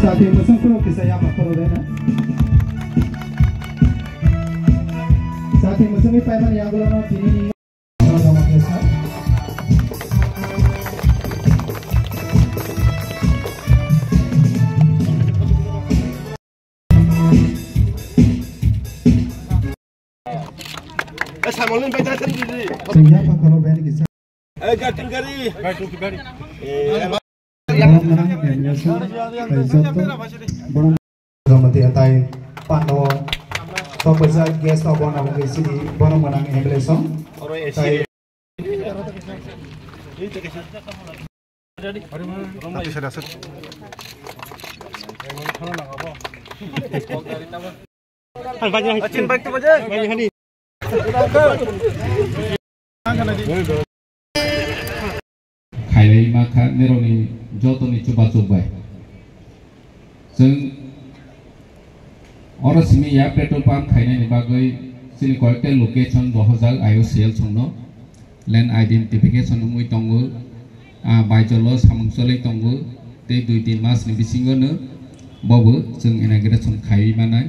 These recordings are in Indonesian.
Sapi musim pro kisah yang apa deh? Sapi musim ini payman yang gula ini orang kisah. Samalin baca sendiri. Sehingga apa kalau bayar kisah? Gating gari. Gamati atai pano to pesa gas to bona ngi sini bona menang embleson tai Nanti saya dasar. Acin baik tu baca. Khai maka neroni joto ni coba-coba. Seng orang sini ya petrol pump khai ni bagai sini kau ke location 2000 IOCL songno land identification umui tonggu by jolo samung solek tonggu te 2-3 mas ni bisingo ne bobo seng inauguration khai mana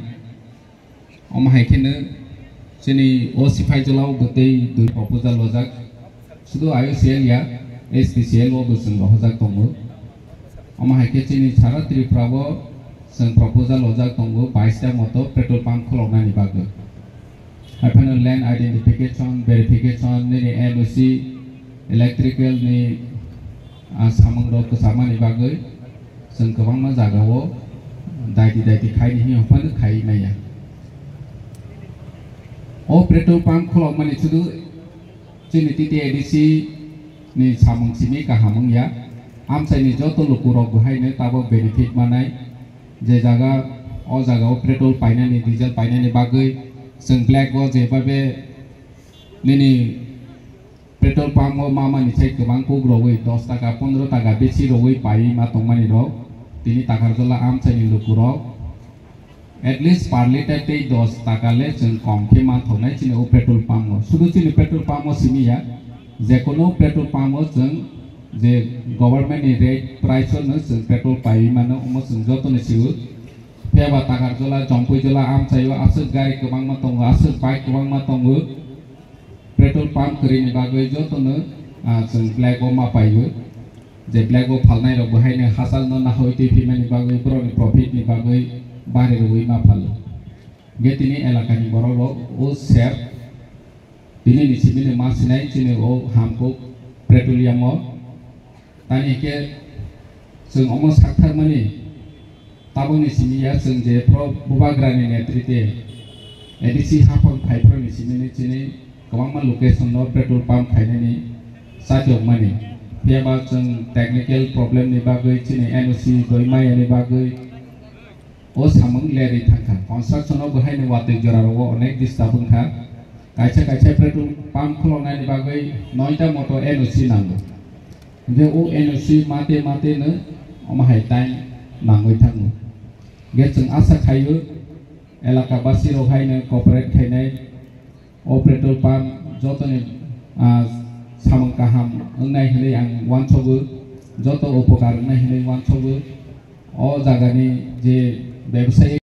om hai kene sini OC5 jolau betai 2 proposal lojak sudu IOCL ya SPCL wo busung lojak tonggu om hai ke sini cara triprabo seng proposal lojak tonggu 22 ta moto petrol pump kholokna ni bagai apana land identification verification ni NOC electrical ni samang ro kesama ni bagai seng kebang ma jagao daiti khai ni hopana khai maya o petrol pump kholok mani sudu chini titi ADC ni samang sini kahamang ya amsai ni joto lukurok bahai ne tabo benefit manai je jaga o jaga o petrol paina ni diesel paina ni bagai seng black o je babe nini petrol pump o mama ni cek kebang ku growei 10 taka 15 taka besi rowei pai ma tongmani ro tini takar jola amsai ni lukurok at least per liter te 10 taka le seng kom ke ma thonai chini o petrol pump o sudu chini petrol pump o simi ya je kono petrol pump o seng je government ni rate price o no seng petrol pai mano omo seng joto ni siu peba takar jola jompoi jola am sayo asuk gari kebang ma tongo asuk bike kebang ma tongo petrol pump kri ni bagai joto no seng black o ma pai je black o phalnai ro bahai ne hasal no na hoiti phi mani bagai pro ni profit ni bagai bare ro ma phal getini elaka ni borolo o share tini ni simini masinai chini o hamko petroleum o tani ke seng omo sakthar mani taboni sini ya seng je pro bubagrani netrite edisi hapon phaipro ni sini chini kawangma location no petrol pump khaine ni sajok mani piaba seng technical problem ni bagai chini NOC doimai ni bagai o samung leri thangka construction o bahai ni wate joraro onek distabung kha kaisa petrol pump kholonai ni bagai 9ta moto NOC nango ge o NOC mate ne omahai tai nangoi thango ge seng asa khayo elaka basi ro haine corporate khainai o petrol pump jotoni samang kaham ngai hile ang wanchobu joto upokar ngai hile wanchobu o jagani je ব্যবসায়ী